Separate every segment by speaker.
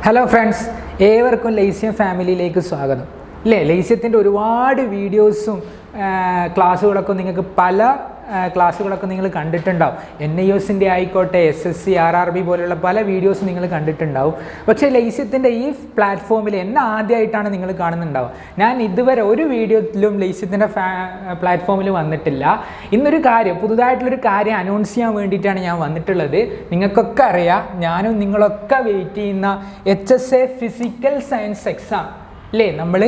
Speaker 1: Hello friends, ഏവർക്കും ലൈസ്യം ഫാമിലിയിലേക്ക് സ്വാഗതം. ലൈസ്യത്തിൻ്റെ ഒരുപാട് വീഡിയോസും ക്ലാസ്സുകളൊക്കെ നിങ്ങൾക്ക് പല ക്ലാസ്സുകളൊക്കെ നിങ്ങൾ കണ്ടിട്ടുണ്ടാവും. NIOSൻ്റെ ആയിക്കോട്ടെ, SSC, RRB പോലെയുള്ള പല വീഡിയോസ് നിങ്ങൾ കണ്ടിട്ടുണ്ടാവും. പക്ഷേ ലൈസ്യത്തിൻ്റെ ഈ പ്ലാറ്റ്ഫോമിൽ എന്നെ ആദ്യമായിട്ടാണ് നിങ്ങൾ കാണുന്നുണ്ടാവുക. ഞാൻ ഇതുവരെ ഒരു വീഡിയോയിലും ലൈസ്യത്തിൻ്റെ പ്ലാറ്റ്ഫോമിൽ വന്നിട്ടില്ല. ഇന്നൊരു കാര്യം, പുതുതായിട്ടുള്ളൊരു കാര്യം അനൗൺസ് ചെയ്യാൻ വേണ്ടിയിട്ടാണ് ഞാൻ വന്നിട്ടുള്ളത്. നിങ്ങൾക്കൊക്കെ അറിയാം, ഞാനും നിങ്ങളൊക്കെ വെയിറ്റ് ചെയ്യുന്ന HSA ഫിസിക്കൽ സയൻസ് എക്സാം അല്ലേ. നമ്മൾ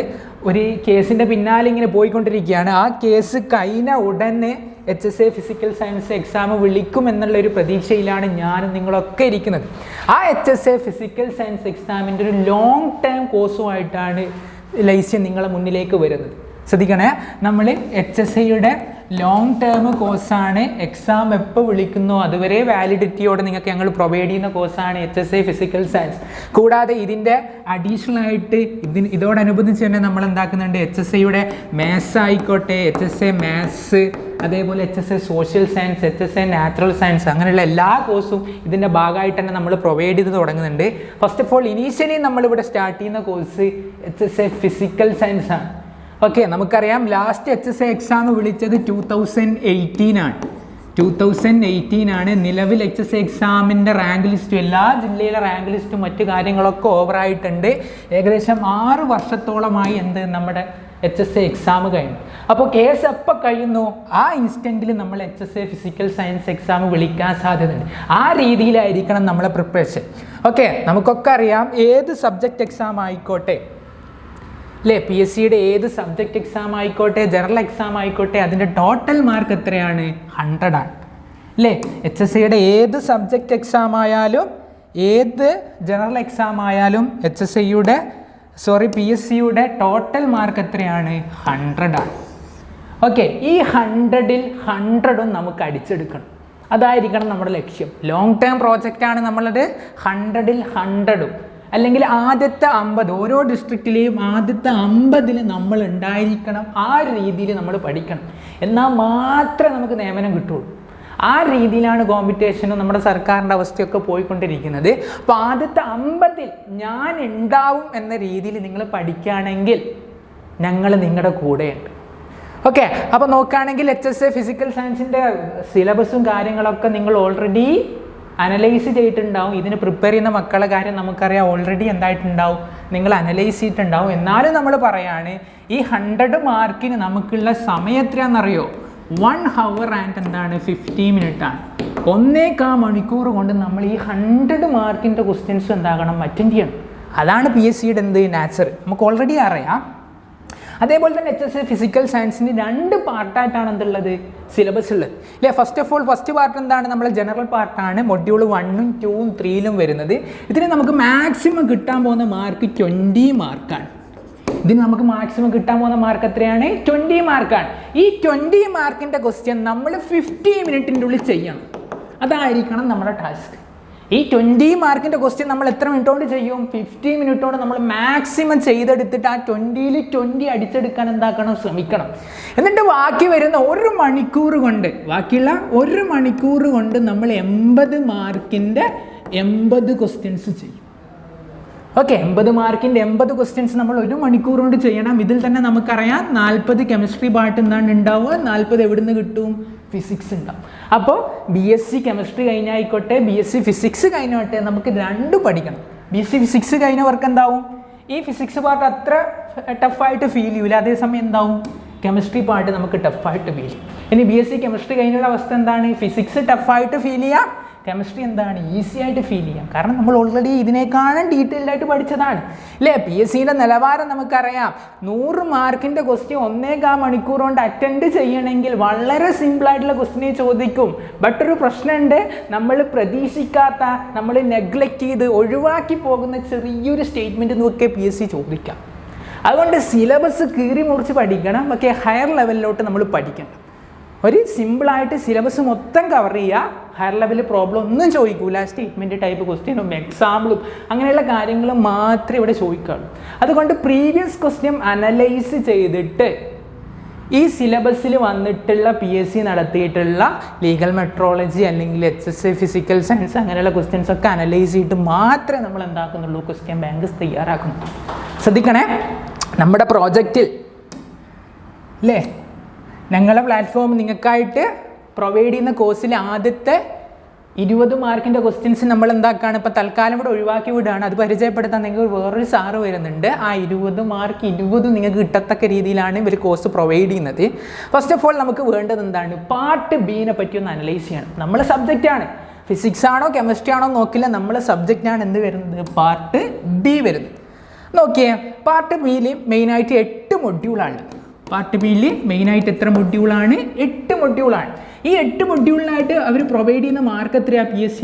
Speaker 1: ഒരു കേസിൻ്റെ പിന്നാലെ ഇങ്ങനെ പോയിക്കൊണ്ടിരിക്കുകയാണ്. ആ കേസ് കഴിഞ്ഞ ഉടനെ HSA ഫിസിക്കൽ സയൻസ് എക്സാം വിളിക്കുമെന്നുള്ളൊരു പ്രതീക്ഷയിലാണ് ഞാനും നിങ്ങളൊക്കെ ഇരിക്കുന്നത്. ആ HSA ഫിസിക്കൽ സയൻസ് എക്സാമിൻ്റെ ഒരു ലോങ് ടേം കോഴ്സുമായിട്ടാണ് ലൈസ്യം നിങ്ങളെ മുന്നിലേക്ക് വരുന്നത്. ശ്രദ്ധിക്കണേ, നമ്മൾ HSAയുടെ ലോങ് ടേം കോഴ്സാണ്. എക്സാം എപ്പോൾ വിളിക്കുന്നോ അതുവരെ വാലിഡിറ്റിയോടെ നിങ്ങൾക്ക് ഞങ്ങൾ പ്രൊവൈഡ് ചെയ്യുന്ന കോഴ്സാണ് HSA ഫിസിക്കൽ സയൻസ്. കൂടാതെ ഇതിൻ്റെ അഡീഷണൽ ആയിട്ട് ഇതോടനുബന്ധിച്ച് തന്നെ നമ്മൾ എന്താക്കുന്നുണ്ട്, HSAയുടെ മാത്സ് ആയിക്കോട്ടെ, HSA മാത്സ്, അതേപോലെ HSA social science, HSA natural science, അങ്ങനെയുള്ള എല്ലാ കോഴ്സും ഇതിൻ്റെ ഭാഗമായിട്ട് തന്നെ നമ്മൾ പ്രൊവൈഡ് ചെയ്ത് തുടങ്ങുന്നുണ്ട്. ഫസ്റ്റ് ഓഫ് ഓൾ ഇനീഷ്യലി നമ്മളിവിടെ സ്റ്റാർട്ട് ചെയ്യുന്ന കോഴ്സ് HSA ഫിസിക്കൽ സയൻസ് ആണ്. ഓക്കെ, നമുക്കറിയാം ലാസ്റ്റ് HSA എക്സാം വിളിച്ചത് 2018 ആണ്. 2018 ആണ്. നിലവിൽ HSA എക്സാമിൻ്റെ റാങ്ക് ലിസ്റ്റും എല്ലാ ജില്ലയിലെ റാങ്ക് ലിസ്റ്റും മറ്റു കാര്യങ്ങളൊക്കെ ഓവറായിട്ടുണ്ട്. ഏകദേശം 6 വർഷത്തോളമായി നമ്മുടെ HSA എക്സാം കഴിഞ്ഞു. അപ്പോൾ കേസ് എപ്പോൾ കഴിയുന്നു ആ ഇൻസ്റ്റൻറ്റിൽ നമ്മൾ HSA ഫിസിക്കൽ സയൻസ് എക്സാം വിളിക്കാൻ സാധ്യതയുണ്ട്. ആ രീതിയിലായിരിക്കണം നമ്മളെ പ്രിപ്പറേഷൻ. ഓക്കെ, നമുക്കൊക്കെ അറിയാം ഏത് സബ്ജക്റ്റ് എക്സാം ആയിക്കോട്ടെ അല്ലേ, PSCയുടെ ഏത് സബ്ജക്റ്റ് എക്സാം ആയിക്കോട്ടെ, ജനറൽ എക്സാം ആയിക്കോട്ടെ, അതിൻ്റെ ടോട്ടൽ മാർക്ക് എത്രയാണ്? 100 ആണ് അല്ലേ. HSAയുടെ ഏത് സബ്ജക്റ്റ് എക്സാം ആയാലും ഏത് ജനറൽ എക്സാം ആയാലും PSCയുടെ ടോട്ടൽ മാർക്ക് എത്രയാണ്? 100 ആണ്. ഓക്കെ, ഈ 100ൽ 100ഉം നമുക്ക് അടിച്ചെടുക്കണം. അതായിരിക്കണം നമ്മുടെ ലക്ഷ്യം. ലോങ് ടേം പ്രോജക്റ്റാണ് നമ്മളത്. 100ൽ 100ഉം, അല്ലെങ്കിൽ ആദ്യത്തെ 50, ഓരോ ഡിസ്ട്രിക്റ്റിലെയും ആദ്യത്തെ 50ൽ നമ്മൾ ഉണ്ടായിരിക്കണം. ആ രീതിയിൽ നമ്മൾ പഠിക്കണം. എന്നാൽ മാത്രമേ നമുക്ക് നിയമനം കിട്ടുള്ളൂ. ആ രീതിയിലാണ് കോമ്പറ്റീഷനും നമ്മുടെ സർക്കാരിൻ്റെ അവസ്ഥയൊക്കെ പോയിക്കൊണ്ടിരിക്കുന്നത്. അപ്പോൾ ആദ്യത്തെ 50ൽ ഞാൻ ഉണ്ടാവും എന്ന രീതിയിൽ നിങ്ങൾ പഠിക്കുകയാണെങ്കിൽ ഞങ്ങൾ നിങ്ങളുടെ കൂടെയുണ്ട്. ഓക്കെ, അപ്പോൾ നോക്കുകയാണെങ്കിൽ HSA ഫിസിക്കൽ സയൻസിൻ്റെ സിലബസും കാര്യങ്ങളൊക്കെ നിങ്ങൾ ഓൾറെഡി അനലൈസ് ചെയ്തിട്ടുണ്ടാവും. ഇതിന് പ്രിപ്പയർ ചെയ്യുന്ന മക്കളുടെ കാര്യം നമുക്കറിയാം, ഓൾറെഡി എന്തായിട്ടുണ്ടാവും, നിങ്ങൾ അനലൈസ് ചെയ്തിട്ടുണ്ടാവും. എന്നാലും നമ്മൾ പറയാണ്, ഈ 100 മാർക്കിന് നമുക്കുള്ള സമയം എത്രയാണെന്നറിയോ? 1 hour and 50 minutes ആണ്. 1.25 മണിക്കൂർ കൊണ്ട് നമ്മൾ ഈ 100 മാർക്കിൻ്റെ ക്വസ്റ്റ്യൻസ് എന്താകണം, അറ്റൻഡ് ചെയ്യണം. അതാണ് PSCയുടെ നാച്ചർ, നമുക്ക് ഓൾറെഡി അറിയാം. അതേപോലെ തന്നെ HSA ഫിസിക്കൽ സയൻസിന് 2 പാർട്ടായിട്ടാണ് എന്തുള്ളത്, സിലബസ് ഉള്ളത് അല്ലേ. First of all first part എന്താണ്, നമ്മളെ ജനറൽ പാർട്ടാണ്. മൊഡ്യൂൾ 1ഉം 2ഉം 3ലും വരുന്നത്. ഇതിന് നമുക്ക് മാക്സിമം കിട്ടാൻ പോകുന്ന മാർക്ക് 20 മാർക്കാണ്. ഇതിന് നമുക്ക് മാക്സിമം കിട്ടാൻ പോകുന്ന മാർക്ക് എത്രയാണ്? 20 മാർക്കാണ്. ഈ 20 മാർക്കിൻ്റെ ക്വസ്റ്റ്യൻ നമ്മൾ 50 മിനിറ്റിൻ്റെ ഉള്ളിൽ ചെയ്യണം. അതായിരിക്കണം നമ്മുടെ ടാസ്ക്. ഈ 20 മാർക്കിൻ്റെ ക്വസ്റ്റ്യൻ നമ്മൾ എത്ര മിനിറ്റ് കൊണ്ട് ചെയ്യും? 50 മിനിറ്റ് കൊണ്ട് നമ്മൾ മാക്സിമം ചെയ്തെടുത്തിട്ട് ആ 20ൽ 20 അടിച്ചെടുക്കാൻ എന്താക്കണം, ശ്രമിക്കണം. എന്നിട്ട് ബാക്കി വരുന്ന 1 മണിക്കൂർ കൊണ്ട്, ബാക്കിയുള്ള 1 മണിക്കൂർ കൊണ്ട് നമ്മൾ 80 മാർക്കിൻ്റെ 80 ക്വസ്റ്റ്യൻസ് ചെയ്യും. ഓക്കെ, 80 മാർക്കിൻ്റെ 80 ക്വസ്റ്റ്യൻസ് നമ്മൾ 1 മണിക്കൂർ കൊണ്ട് ചെയ്യണം. ഇതിൽ തന്നെ നമുക്കറിയാം 40 കെമിസ്ട്രി പാർട്ട് എന്താണ് ഉണ്ടാവുക, 40 എവിടുന്ന് കിട്ടും? ഫിസിക്സ് ഉണ്ടാവും. അപ്പോൾ BSc കെമിസ്ട്രി കഴിഞ്ഞായിക്കോട്ടെ, BSc ഫിസിക്സ് കഴിഞ്ഞോട്ടെ, നമുക്ക് 2 പഠിക്കണം. BSc ഫിസിക്സ് കഴിഞ്ഞവർക്ക് എന്താവും, ഈ ഫിസിക്സ് പാർട്ട് അത്ര ടഫായിട്ട് ഫീൽ ചെയ്യില്ല. അതേസമയം എന്താവും, കെമിസ്ട്രി പാർട്ട് നമുക്ക് ടഫായിട്ട് ഫീൽ ചെയ്യും. ഇനി BSc കെമിസ്ട്രി കഴിഞ്ഞുള്ള അവസ്ഥ എന്താണ്? ഫിസിക്സ് ടഫായിട്ട് ഫീൽ ചെയ്യാം, കെമിസ്ട്രി എന്താണ്, ഈസി ആയിട്ട് ഫീൽ ചെയ്യാം. കാരണം നമ്മൾ ഓൾറെഡി ഇതിനേക്കാളും ഡീറ്റെയിൽഡ് ആയിട്ട് പഠിച്ചതാണ് അല്ലേ. PSCയുടെ നിലവാരം നമുക്കറിയാം. 100 മാർക്കിൻ്റെ ക്വസ്റ്റ്യൻ 1.25 മണിക്കൂർ കൊണ്ട് അറ്റൻഡ് ചെയ്യണമെങ്കിൽ വളരെ സിമ്പിളായിട്ടുള്ള ക്വസ്റ്റ്യനെ ചോദിക്കും. ബട്ട് ഒരു പ്രശ്നമുണ്ട്, നമ്മൾ പ്രതീക്ഷിക്കാത്ത, നമ്മൾ നെഗ്ലക്റ്റ് ചെയ്ത് ഒഴിവാക്കി പോകുന്ന ചെറിയൊരു സ്റ്റേറ്റ്മെൻറ്റ് നോക്കിയാൽ PSC ചോദിക്കാം. അതുകൊണ്ട് സിലബസ് കീറി മുറിച്ച് പഠിക്കണം. പക്ഷേ ഹയർ ലെവലിലോട്ട് നമ്മൾ പഠിക്കണം. ഒരു സിമ്പിളായിട്ട് സിലബസ് മൊത്തം കവർ ചെയ്യുക. ഹയർ ലെവലിൽ പ്രോബ്ലം ഒന്നും ചോദിക്കൂല. സ്റ്റേറ്റ്മെൻറ്റ് ടൈപ്പ് ക്വസ്റ്റ്യനും എക്സാമ്പിളും അങ്ങനെയുള്ള കാര്യങ്ങൾ മാത്രമേ ഇവിടെ ചോദിക്കാറുള്ളൂ. അതുകൊണ്ട് പ്രീവിയസ് ക്വസ്റ്റ്യൻ അനലൈസ് ചെയ്തിട്ട് ഈ സിലബസിൽ വന്നിട്ടുള്ള PSC നടത്തിയിട്ടുള്ള ലീഗൽ മെട്രോളജി അല്ലെങ്കിൽ HSI ഫിസിക്കൽ സയൻസ് അങ്ങനെയുള്ള ക്വസ്റ്റ്യൻസ് ഒക്കെ അനലൈസ് ചെയ്തിട്ട് മാത്രമേ നമ്മൾ എന്താക്കുന്നുള്ളൂ ക്വസ്റ്റ്യൻ ബാങ്ക് തയ്യാറാക്കുന്നു. ശ്രദ്ധിക്കണേ, നമ്മുടെ പ്രോജക്റ്റിൽ അല്ലേ ഞങ്ങളുടെ പ്ലാറ്റ്ഫോം നിങ്ങൾക്കായിട്ട് പ്രൊവൈഡ് ചെയ്യുന്ന കോഴ്സിൽ ആദ്യത്തെ 20 മാർക്കിൻ്റെ ക്വസ്റ്റ്യൻസ് നമ്മൾ എന്താക്കുകയാണ് ഇപ്പോൾ തൽക്കാലം ഇവിടെ ഒഴിവാക്കി വിടുകയാണ്. അത് പരിചയപ്പെടുത്താൻ നിങ്ങൾക്ക് വേറൊരു സാറ് വരുന്നുണ്ട്. ആ 20 മാർക്ക് 20 നിങ്ങൾക്ക് കിട്ടത്തക്ക രീതിയിലാണ് ഇവർ കോഴ്സ് പ്രൊവൈഡ് ചെയ്യുന്നത്. ഫസ്റ്റ് ഓഫ് ഓൾ നമുക്ക് വേണ്ടത് എന്താണ്, പാർട്ട് ബീനെ പറ്റി ഒന്ന് അനലൈസ് ചെയ്യണം. നമ്മളെ സബ്ജക്റ്റാണ്, ഫിസിക്സ് ആണോ കെമിസ്ട്രി ആണോ നോക്കില്ല, നമ്മളെ സബ്ജക്റ്റാണ് എന്ത് വരുന്നത്, പാർട്ട് ബി വരുന്നത്. നോക്കിയേ, പാർട്ട് ബിയിൽ മെയിനായിട്ട് 8 മൊഡ്യൂളാണ്. പാർട്ട് ബിയിൽ മെയിനായിട്ട് എത്ര മൊഡ്യൂളാണ്, 8 മൊഡ്യൂളാണ്. ഈ 8 മൊഡ്യൂളിനായിട്ട് അവർ പ്രൊവൈഡ് ചെയ്യുന്ന മാർക്ക് എത്രയാണ്, PSC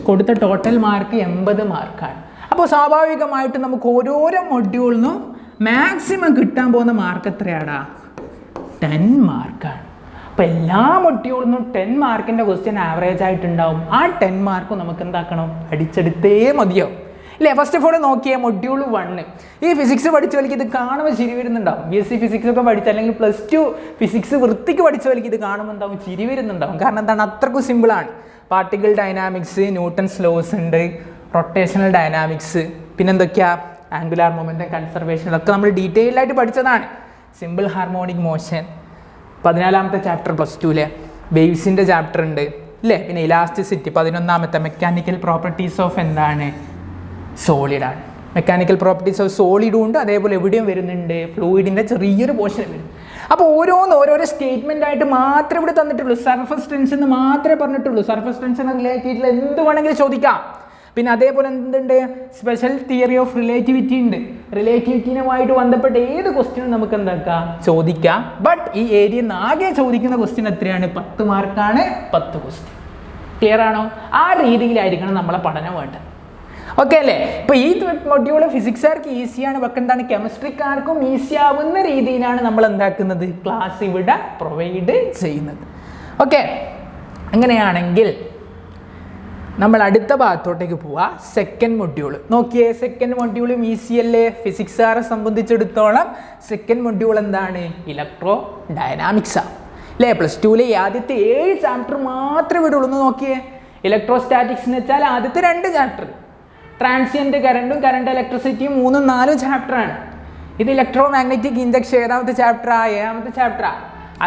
Speaker 1: കൊടുത്ത ടോട്ടൽ മാർക്ക് 80 മാർക്കാണ്. അപ്പോൾ സ്വാഭാവികമായിട്ട് നമുക്ക് ഓരോരോ മൊഡ്യൂളിനും മാക്സിമം കിട്ടാൻ പോകുന്ന മാർക്ക് എത്രയാടാ, 10 മാർക്കാണ്. അപ്പോൾ എല്ലാ മൊഡ്യൂളിനും 10 മാർക്കിൻ്റെ ക്വസ്റ്റ്യൻ ആവറേജ് ആയിട്ടുണ്ടാവും. ആ 10 മാർക്ക് നമുക്ക് എന്താക്കണം, അടിച്ചെടുത്തേ മതിയാവും അല്ലേ. ഫസ്റ്റ് ഓഫ് ഓൾ നോക്കിയേ, മൊഡ്യൂൾ 1 ഈ ഫിസിക്സ് പഠിച്ചവർക്ക് ഇത് കാണുമ്പോൾ ചിരി വരുന്നുണ്ടാവും. BSc ഫിസിക്സ് ഒക്കെ പഠിച്ച അല്ലെങ്കിൽ +2 ഫിസിക്സ് വൃത്തിക്ക് പഠിച്ചവർക്ക് ഇത് കാണുമ്പോൾ എന്താവും, ചിരി വരുന്നുണ്ടാവും. കാരണം എന്താണ്, അത്രക്കും സിമ്പിളാണ്. പാർട്ടിക്കിൾ ഡൈനാമിക്സ്, ന്യൂട്ടൺസ് ലോസ് ഉണ്ട്, റൊട്ടേഷണൽ ഡൈനാമിക്സ്, പിന്നെന്തൊക്കെയാ ആംഗുലാർ മൊമെൻ്റം കൺസർവേഷൻ, ഇതൊക്കെ നമ്മൾ ഡീറ്റെയിൽ ആയിട്ട് പഠിച്ചതാണ്. സിമ്പിൾ ഹാർമോണിക് മോഷൻ 14ാമത്തെ ചാപ്റ്റർ +2 വേവ്സിൻ്റെ ചാപ്റ്റർ ഉണ്ട് അല്ലേ. പിന്നെ ഇലാസ്റ്റിസിറ്റി 11ാമത്തെ മെക്കാനിക്കൽ പ്രോപ്പർട്ടീസ് ഓഫ് എന്താണ്, സോളിഡാണ്. മെക്കാനിക്കൽ പ്രോപ്പർട്ടീസ് ഓഫ് സോളിഡും ഉണ്ട്, അതേപോലെ എവിടെയും വരുന്നുണ്ട്, ഫ്ലൂയിഡിൻ്റെ ചെറിയൊരു പോർഷൻ വരും. അപ്പോൾ ഓരോരോ സ്റ്റേറ്റ്മെൻ്റ് ആയിട്ട് മാത്രമേ ഇവിടെ തന്നിട്ടുള്ളൂ. സർഫസ് ടെൻഷൻ എന്ന് മാത്രമേ പറഞ്ഞിട്ടുള്ളൂ. സർഫസ് ടെൻഷനെ റിലേറ്റ് ചെയ്തിട്ടുള്ള എന്ത് വേണമെങ്കിലും ചോദിക്കാം. പിന്നെ അതേപോലെ എന്തുണ്ട്, സ്പെഷ്യൽ തിയറി ഓഫ് റിലേറ്റിവിറ്റി ഉണ്ട്. റിലേറ്റിവിറ്റിയുമായിട്ട് ബന്ധപ്പെട്ട ഏത് ക്വസ്റ്റ്യനും നമുക്ക് എന്താക്കാം, ചോദിക്കാം. ബട്ട് ഈ ഏരിയ ആകെ ചോദിക്കുന്ന ക്വസ്റ്റ്യൻ എത്രയാണ്, 10 മാർക്കാണ്, 10 ക്വസ്റ്റ്യൻ. ക്ലിയർ ആണോ? ആ രീതിയിലായിരിക്കണം നമ്മളെ പഠനം വേണ്ടത്. ഓക്കെ അല്ലേ. ഇപ്പോൾ ഈ മൊഡ്യൂൾ ഫിസിക്സുകാർക്ക് ഈസിയാണ്, പക്ഷെ എന്താണ് കെമിസ്ട്രിക്കാർക്കും ഈസി ആവുന്ന രീതിയിലാണ് നമ്മൾ എന്താക്കുന്നത്, ക്ലാസ് ഇവിടെ പ്രൊവൈഡ് ചെയ്യുന്നത്. ഓക്കെ, അങ്ങനെയാണെങ്കിൽ നമ്മൾ അടുത്ത ഭാഗത്തോട്ടേക്ക് പോവാ. സെക്കൻഡ് മൊഡ്യൂൾ നോക്കിയേ, സെക്കൻഡ് മൊഡ്യൂളും ഈസി അല്ലേ. ഫിസിക്സുകാരെ സംബന്ധിച്ചിടത്തോളം സെക്കൻഡ് മൊഡ്യൂൾ എന്താണ്, ഇലക്ട്രോ ഡൈനാമിക്സാണ് അല്ലേ. +2 ആദ്യത്തെ 7 ചാപ്റ്റർ മാത്രമേ ഇവിടെ ഉള്ളൂ. നോക്കിയേ, ഇലക്ട്രോസ്റ്റാറ്റിക്സ് എന്ന് വെച്ചാൽ ആദ്യത്തെ 2 ചാപ്റ്റർ, ട്രാൻസിയൻറ്റ് കറണ്ടും കറണ്ട് ഇലക്ട്രിസിറ്റിയും 3ഉം 4ഉം ചാപ്റ്ററാണ്. ഇത് ഇലക്ട്രോ മാഗ്നറ്റിക് ഇൻഡക്ഷൻ 7ാമത്തെ ചാപ്റ്ററാ, 7ാമത്തെ ചാപ്റ്ററാ.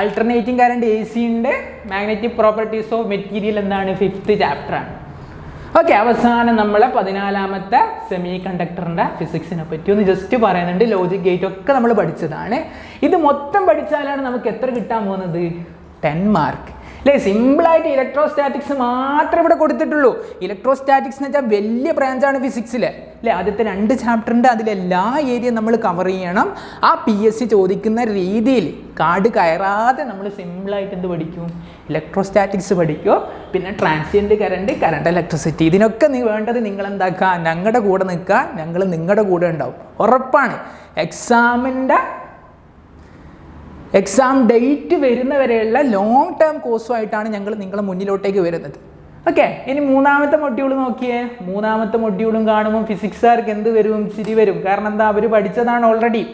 Speaker 1: ആൾട്ടർനേറ്റിംഗ് കറണ്ട് AC ഉണ്ട്. മാഗ്നറ്റിക് പ്രോപ്പർട്ടീസ് ഓഫ് മെറ്റീരിയൽ എന്താണ്, 5th ചാപ്റ്ററാണ്. ഓക്കെ, അവസാനം നമ്മളെ 14ാമത്തെ സെമി കണ്ടക്ടറിൻ്റെ ഫിസിക്സിനെ പറ്റി ഒന്ന് ജസ്റ്റ് പറയുന്നുണ്ട്. ലോജിക് ഗേറ്റ് ഒക്കെ നമ്മൾ പഠിച്ചതാണ്. ഇത് മൊത്തം പഠിച്ചാലാണ് നമുക്ക് എത്ര കിട്ടാൻ പോകുന്നത്, 10 മാർക്ക് അല്ലേ. സിമ്പിളായിട്ട് ഇലക്ട്രോസ്റ്റാറ്റിക്സ് മാത്രമേ ഇവിടെ കൊടുത്തിട്ടുള്ളൂ. ഇലക്ട്രോസ്റ്റാറ്റിക്സ് എന്ന് വെച്ചാൽ വലിയ ബ്രാഞ്ചാണ് ഫിസിക്സിൽ അല്ലേ. ആദ്യത്തെ 2 ചാപ്റ്ററിൻ്റെ അതിലെല്ലാ ഏരിയ നമ്മൾ കവർ ചെയ്യണം. ആ PSC ചോദിക്കുന്ന രീതിയിൽ കാട് കയറാതെ നമ്മൾ സിമ്പിളായിട്ട് എന്ത് പഠിക്കും, ഇലക്ട്രോസ്റ്റാറ്റിക്സ് പഠിക്കും. പിന്നെ ട്രാൻസിയൻറ്റ് കറണ്ട്, കറണ്ട് ഇലക്ട്രിസിറ്റി, ഇതിനൊക്കെ വേണ്ടത് നിങ്ങൾ എന്താക്കുക, ഞങ്ങളുടെ കൂടെ നിൽക്കുക, ഞങ്ങൾ നിങ്ങളുടെ കൂടെ ഉണ്ടാവും, ഉറപ്പാണ്. എക്സാം ഡേറ്റ് വരുന്നവരെയുള്ള ലോങ് ടേം കോഴ്സുമായിട്ടാണ് ഞങ്ങൾ നിങ്ങളുടെ മുന്നിലോട്ടേക്ക് വരുന്നത്. ഓക്കെ, ഇനി 3ാമത്തെ മൊഡ്യൂൾ നോക്കിയേ. 3ാമത്തെ മൊഡ്യൂളും കാണുമ്പോൾ ഫിസിക്സുകാർക്ക് എന്ത് വരും, ചിരി വരും. കാരണം എന്താ, അവർ പഠിച്ചതാണ് ഓൾറെഡി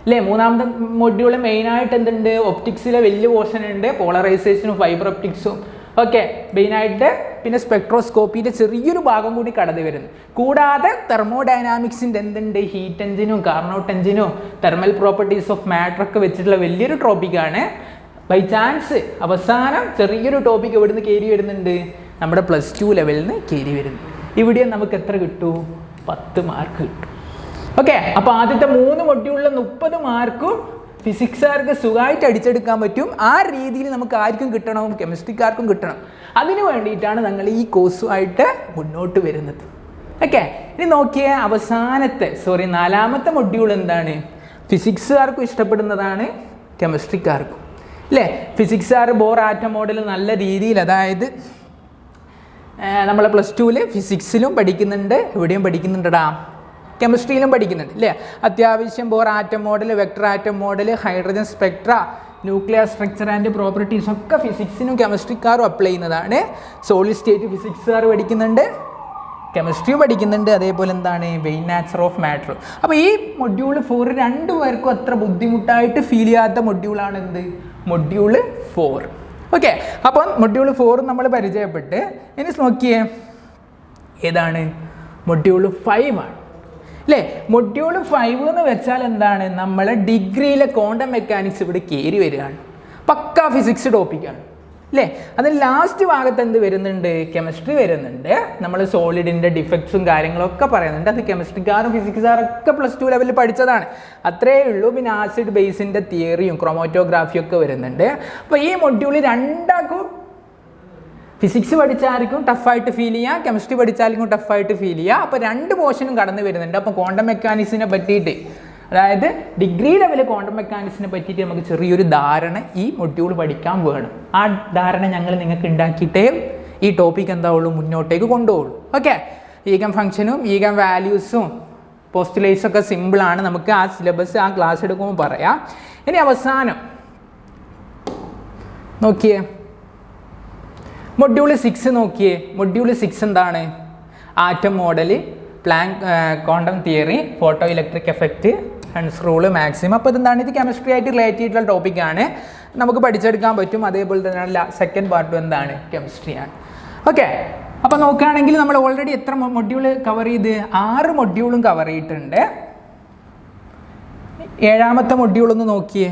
Speaker 1: അല്ലേ. 3ാമത്തെ മൊഡ്യൂൾ മെയിനായിട്ട് എന്തുണ്ട്, ഒപ്റ്റിക്സിലെ വലിയ പോർഷൻ ഉണ്ട്, പോളറൈസേഷനും ഫൈബർ ഒപ്റ്റിക്സും. ഓക്കെ, മെയിനായിട്ട് പിന്നെ സ്പെക്ട്രോസ്കോപ്പിയുടെ ചെറിയൊരു ഭാഗം കൂടി കടന്നു വരുന്നു. കൂടാതെ തെർമോഡൈനാമിക്സിൻ്റെ എന്തുണ്ട്, ഹീറ്റ് എഞ്ചിനും കാർനോട്ട് എഞ്ചിനും തെർമൽ പ്രോപ്പർട്ടീസ് ഓഫ് മാറ്റർ ഒക്കെ വെച്ചിട്ടുള്ള വലിയൊരു ടോപ്പിക്കാണ്. ബൈ ചാൻസ് അവസാനം ചെറിയൊരു ടോപ്പിക് എവിടുന്ന് കയറി വരുന്നുണ്ട്, നമ്മുടെ +2 ലെവലിൽ നിന്ന് കയറി വരുന്നു. ഇവിടെ നമുക്ക് എത്ര കിട്ടും, 10 മാർക്ക് കിട്ടും. ഓക്കെ, അപ്പോൾ ആദ്യത്തെ 3 മൊഡ്യൂളിൽ 30 മാർക്കും ഫിസിക്സുകാർക്ക് സുഖമായിട്ട് അടിച്ചെടുക്കാൻ പറ്റും. ആ രീതിയിൽ നമുക്ക് ആർക്കും കിട്ടണം, കെമിസ്ട്രിക്കാർക്കും കിട്ടണം. അതിന് വേണ്ടിയിട്ടാണ് ഞങ്ങൾ ഈ കോഴ്സുമായിട്ട് മുന്നോട്ട് വരുന്നത്. ഓക്കെ, ഇനി നോക്കിയേ, അവസാനത്തെ 4ാമത്തെ മൊഡ്യൂൾ എന്താണ്, ഫിസിക്സുകാർക്കും ഇഷ്ടപ്പെടുന്നതാണ്, കെമിസ്ട്രിക്കാർക്കും അല്ലേ. ഫിസിക്സുകാർ ബോർ ആറ്റം മോഡൽ നല്ല രീതിയിൽ, അതായത് നമ്മൾ +2 ഫിസിക്സിലും പഠിക്കുന്നുണ്ട്, എവിടെയും പഠിക്കുന്നുണ്ടടാ, കെമിസ്ട്രിയിലും പഠിക്കുന്നുണ്ട് അല്ലേ. അത്യാവശ്യം bore atom model, vector atom model, hydrogen Spectra, nuclear structure and properties ഒക്കെ ഫിസിക്സിനും കെമിസ്ട്രിക്കാരും അപ്ലൈ ചെയ്യുന്നതാണ്. സോളിഡ് സ്റ്റേറ്റ് ഫിസിക്സുകാർ പഠിക്കുന്നുണ്ട്, കെമിസ്ട്രി പഠിക്കുന്നുണ്ട്, അതേപോലെ എന്താണ് വെയിൻ നാച്ചർ ഓഫ് മാറ്റർ. അപ്പോൾ ഈ മൊഡ്യൂൾ 4 രണ്ടുപേർക്കും അത്ര ബുദ്ധിമുട്ടായിട്ട് ഫീൽ ചെയ്യാത്ത മൊഡ്യൂളാണ് എന്ത്, മൊഡ്യൂൾ 4. ഓക്കെ, അപ്പം മൊഡ്യൂൾ 4 നമ്മൾ പരിചയപ്പെട്ട് ഇനി നോക്കിയേ ഏതാണ്, മൊഡ്യൂൾ 5 ആണ് അല്ലേ. മൊഡ്യൂൾ 5 എന്ന് വെച്ചാൽ എന്താണ്, നമ്മളെ ഡിഗ്രിയിലെ ക്വാണ്ടം മെക്കാനിക്സ് ഇവിടെ കയറി വരികയാണ്. പക്കാ ഫിസിക്സ് ടോപ്പിക്കാണ് അല്ലേ. അതിൽ ലാസ്റ്റ് ഭാഗത്ത് എന്ത് വരുന്നുണ്ട്, കെമിസ്ട്രി വരുന്നുണ്ട്. നമ്മൾ സോളിഡിൻ്റെ ഡിഫക്ട്സും കാര്യങ്ങളൊക്കെ പറയുന്നുണ്ട്. അത് കെമിസ്ട്രിക്കാരും ഫിസിക്സുകാരൊക്കെ +2 ലെവലിൽ പഠിച്ചതാണ്, അത്രേ ഉള്ളൂ. പിന്നെ ആസിഡ് ബേസിൻ്റെ തിയറിയും ക്രൊമാറ്റോഗ്രാഫിയും ഒക്കെ വരുന്നുണ്ട്. അപ്പോൾ ഈ മൊഡ്യൂളിൽ രണ്ടാക്കും ഫിസിക്സ് പഠിച്ചായിരിക്കും ടഫായിട്ട് ഫീൽ ചെയ്യുക, കെമിസ്ട്രി പഠിച്ചായിരിക്കും ടഫായിട്ട് ഫീൽ ചെയ്യുക. അപ്പോൾ 2 പോർഷനും കടന്നു വരുന്നുണ്ട്. അപ്പോൾ ക്വാണ്ടം മെക്കാനിക്സിനെ പറ്റിയിട്ട്, അതായത് ഡിഗ്രി ലെവൽ ക്വാണ്ടം മെക്കാനിക്സിനെ പറ്റിയിട്ട് നമുക്ക് ചെറിയൊരു ധാരണ ഈ മൊഡ്യൂൾ പഠിക്കാൻ വേണം. ആ ധാരണ ഞങ്ങൾ നിങ്ങൾക്ക് ഉണ്ടാക്കിയിട്ടേ ഈ ടോപ്പിക് എന്താവുള്ളൂ, മുന്നോട്ടേക്ക് കൊണ്ടുപോകുള്ളൂ. ഓക്കെ, ഈഗൻ ഫംഗ്ഷനും ഈഗൻ വാല്യൂസും പോസ്റ്റുലേറ്റ്സും ഒക്കെ സിമ്പിളാണ്, നമുക്ക് ആ സിലബസ് ആ ക്ലാസ് എടുക്കുമ്പോൾ പറയാം. ഇനി അവസാനം നോക്കിയേ മൊഡ്യൂൾ 6 നോക്കിയേ. മൊഡ്യൂൾ 6 എന്താണ്, atom model, Planck quantum theory, photoelectric effect, Hund's rule, maximum. അപ്പോൾ ഇതെന്താണ്, ഇത് കെമിസ്ട്രി ആയിട്ട് റിലേറ്റ് ചെയ്തിട്ടുള്ള ടോപ്പിക്കാണ്, നമുക്ക് പഠിച്ചെടുക്കാൻ പറ്റും. അതേപോലെ തന്നെ സെക്കൻഡ് പാർട്ടും എന്താണ്, കെമിസ്ട്രിയാണ്. ഓക്കെ, അപ്പോൾ നോക്കുകയാണെങ്കിൽ നമ്മൾ ഓൾറെഡി എത്ര മൊഡ്യൂൾ കവർ ചെയ്ത്, 6 മൊഡ്യൂളും കവർ ചെയ്തിട്ടുണ്ട്. 7ാമത്തെ മൊഡ്യൂളൊന്ന് നോക്കിയേ.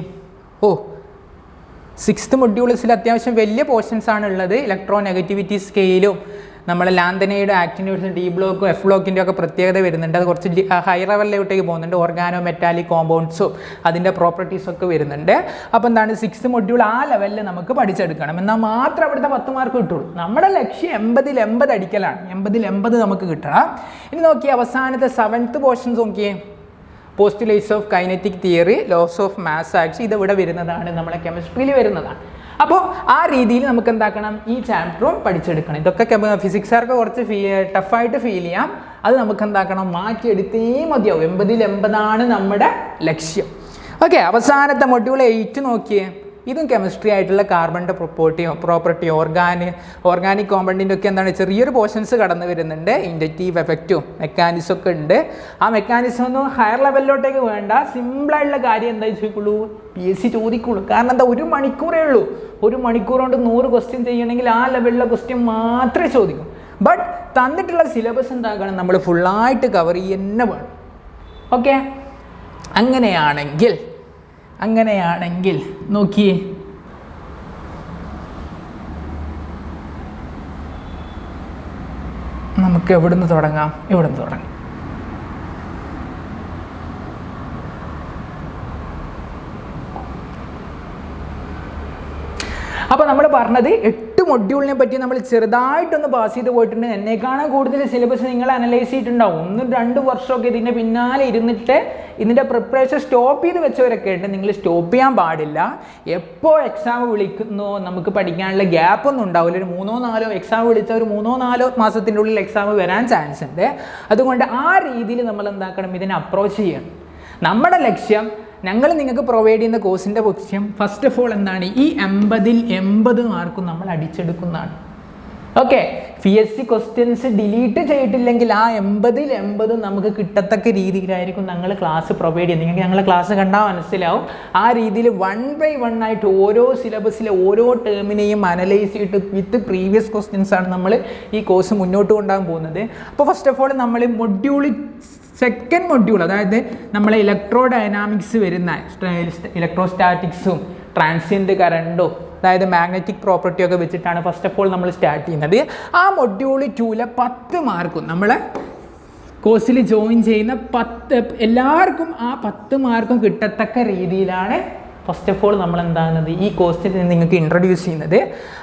Speaker 1: 6th മൊഡ്യൂൾസിൽ അത്യാവശ്യം വലിയ പോർഷൻസ് ആണ് ഉള്ളത്. ഇലക്ട്രോ നെഗറ്റിവിറ്റി സ്കെയിലും നമ്മളെ ലാന്തനയുടെ ആക്ടിനോട്സും ഡി ബ്ലോക്കും എഫ് ബ്ലോക്കിൻ്റെ ഒക്കെ പ്രത്യേകത വരുന്നുണ്ട്. അത് കുറച്ച് ഹൈ ലെവലിലോട്ടേക്ക് പോകുന്നുണ്ട്. ഓർഗാനോ മെറ്റാലിക് കോമ്പൗണ്ട്സും അതിൻ്റെ പ്രോപ്പർട്ടീസും ഒക്കെ വരുന്നുണ്ട്. അപ്പോൾ എന്താണ്, 6th മൊഡ്യൂൾ ആ ലെവലിൽ നമുക്ക് പഠിച്ചെടുക്കണം, എന്നാൽ മാത്രം അവിടുത്തെ 10 മാർക്ക് കിട്ടുള്ളൂ. നമ്മുടെ ലക്ഷ്യം 80ൽ 80 അടിക്കലാണ്, 80ൽ 80 നമുക്ക് കിട്ടണം. ഇനി നോക്കിയേ അവസാനത്തെ 7th പോർഷൻസ് നോക്കിയേ. Postulates of kinetic theory, laws of mass action, ഇതിവിടെ വരുന്നതാണ്, നമ്മളെ കെമിസ്ട്രിയിൽ വരുന്നതാണ്. അപ്പോൾ ആ രീതിയിൽ നമുക്ക് എന്താക്കണം, ഈ ചാപ്റ്ററും പഠിച്ചെടുക്കണം. ഇതൊക്കെ ഫിസിക്സുകാർക്ക് കുറച്ച് ടഫായിട്ട് ഫീൽ ചെയ്യാം, അത് നമുക്ക് എന്താക്കണം, മാറ്റിയെടുത്തേ മതിയാവും. 80ൽ 80 നമ്മുടെ ലക്ഷ്യം. ഓക്കെ, അവസാനത്തെ മൊഡ്യൂൾ 8 നോക്കിയേ. ഇതും കെമിസ്ട്രി ആയിട്ടുള്ള കാർബണിൻ്റെ പ്രോപ്പർട്ടി ഓർഗാനിക് കോമ്പൗണ്ടിൻ്റെ ഒക്കെ എന്താണ് ചെറിയൊരു പോർഷൻസ് കടന്നു വരുന്നുണ്ട്. ഇൻഡക്റ്റീവ് എഫക്റ്റും മെക്കാനിസം ഒക്കെ ഉണ്ട്. ആ മെക്കാനിസം ഒന്നും ഹയർ ലെവലിലോട്ടേക്ക് വേണ്ട, സിമ്പിളായിട്ടുള്ള കാര്യം എന്താ ചോദിക്കുള്ളൂ, PSC ചോദിക്കുള്ളൂ. കാരണം എന്താ, 1 മണിക്കൂറേ ഉള്ളൂ. 1 മണിക്കൂർ കൊണ്ട് 100 ക്വസ്റ്റ്യൻ ചെയ്യണമെങ്കിൽ ആ ലെവലിലെ ക്വസ്റ്റ്യൻ മാത്രമേ ചോദിക്കൂ. ബട്ട് തന്നിട്ടുള്ള സിലബസ് എന്താക്കണം, നമ്മൾ ഫുള്ളായിട്ട് കവർ ചെയ്യുന്ന വേണം. ഓക്കെ, അങ്ങനെയാണെങ്കിൽ നോക്കിയേ, നമുക്ക് എവിടുന്ന് തുടങ്ങാം, അപ്പോൾ നമ്മൾ പറഞ്ഞത് 8 മൊഡ്യൂളിനെ പറ്റി നമ്മൾ ചെറുതായിട്ടൊന്ന് പാസ് ചെയ്ത് പോയിട്ടുണ്ട്. എന്നേക്കാളും കൂടുതൽ സിലബസ് നിങ്ങൾ അനലൈസ് ചെയ്തിട്ടുണ്ടാവും. 1-2 വർഷമൊക്കെ ഇതിൻ്റെ പിന്നാലെ ഇരുന്നിട്ട് ഇതിൻ്റെ പ്രിപ്പറേഷൻ സ്റ്റോപ്പ് ചെയ്ത് വെച്ചവരൊക്കെ ഉണ്ട്. നിങ്ങൾ സ്റ്റോപ്പ് ചെയ്യാൻ പാടില്ല. എപ്പോൾ എക്സാം വിളിക്കുന്നോ നമുക്ക് പഠിക്കാനുള്ള ഗ്യാപ്പൊന്നും ഉണ്ടാവില്ല. ഒരു 3-4 എക്സാം വിളിച്ച ഒരു 3-4 മാസത്തിൻ്റെ ഉള്ളിൽ എക്സാം വരാൻ ചാൻസ് ഉണ്ട്. അതുകൊണ്ട് ആ രീതിയിൽ നമ്മൾ എന്താക്കണം, ഇതിനെ അപ്രോച്ച് ചെയ്യണം. നമ്മുടെ ലക്ഷ്യം, ഞങ്ങൾ നിങ്ങൾക്ക് പ്രൊവൈഡ് ചെയ്യുന്ന കോഴ്സിൻ്റെ ലക്ഷ്യം ഫസ്റ്റ് ഓഫ് ഓൾ എന്താണ്, ഈ 80ൽ 80 മാർക്കും നമ്മൾ അടിച്ചെടുക്കുന്നതാണ്. ഓക്കെ, PSC ക്വസ്റ്റ്യൻസ് ഡിലീറ്റ് ചെയ്തിട്ടില്ലെങ്കിൽ ആ 80ൽ 80 നമുക്ക് കിട്ടത്തക്ക രീതിയിലായിരിക്കും ഞങ്ങൾ ക്ലാസ് പ്രൊവൈഡ് ചെയ്യുന്നത്. നിങ്ങൾക്ക് ഞങ്ങളെ ക്ലാസ് കണ്ടാൽ മനസ്സിലാവും. ആ രീതിയിൽ 1 by 1 ആയിട്ട് ഓരോ സിലബസിലെ ഓരോ ടേമിനെയും അനലൈസ് ചെയ്തിട്ട് വിത്ത് പ്രീവിയസ് ക്വസ്റ്റ്യൻസ് ആണ് നമ്മൾ ഈ കോഴ്സ് മുന്നോട്ട് കൊണ്ടുപോകാൻ പോകുന്നത്. അപ്പോൾ ഫസ്റ്റ് ഓഫ് ഓൾ നമ്മൾ സെക്കൻഡ് മൊഡ്യൂൾ, അതായത് നമ്മളെ ഇലക്ട്രോ ഡൈനാമിക്സ് വരുന്ന ഇലക്ട്രോസ്റ്റാറ്റിക്സും ട്രാൻസിയൻറ്റ് കറണ്ടും അതായത് മാഗ്നറ്റിക് പ്രോപ്പർട്ടി ഒക്കെ വെച്ചിട്ടാണ് ഫസ്റ്റ് ഓഫ് ഓൾ നമ്മൾ സ്റ്റാർട്ട് ചെയ്യുന്നത്. ആ മൊഡ്യൂൾ 2ലെ 10 മാർക്കും നമ്മളെ കോഴ്സിൽ ജോയിൻ ചെയ്യുന്ന എല്ലാവർക്കും ആ 10 മാർക്കും കിട്ടത്തക്ക രീതിയിലാണ് ഫസ്റ്റ് ഓഫ് ഓൾ നമ്മൾ എന്താകുന്നത് ഈ കോഴ്സിൽ നിങ്ങൾക്ക് ഇൻട്രൊഡ്യൂസ് ചെയ്യുന്നത്.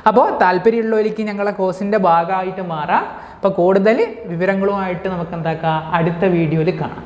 Speaker 1: അപ്പോൾ താല്പര്യമുള്ളവർക്ക് ഞങ്ങളെ കോഴ്സിൻ്റെ ഭാഗമായിട്ട് മാറാം. അപ്പോൾ കൂടുതൽ വിവരങ്ങളുമായിട്ട് നമുക്ക് എന്താക്കാം, അടുത്ത വീഡിയോയിൽ കാണാം.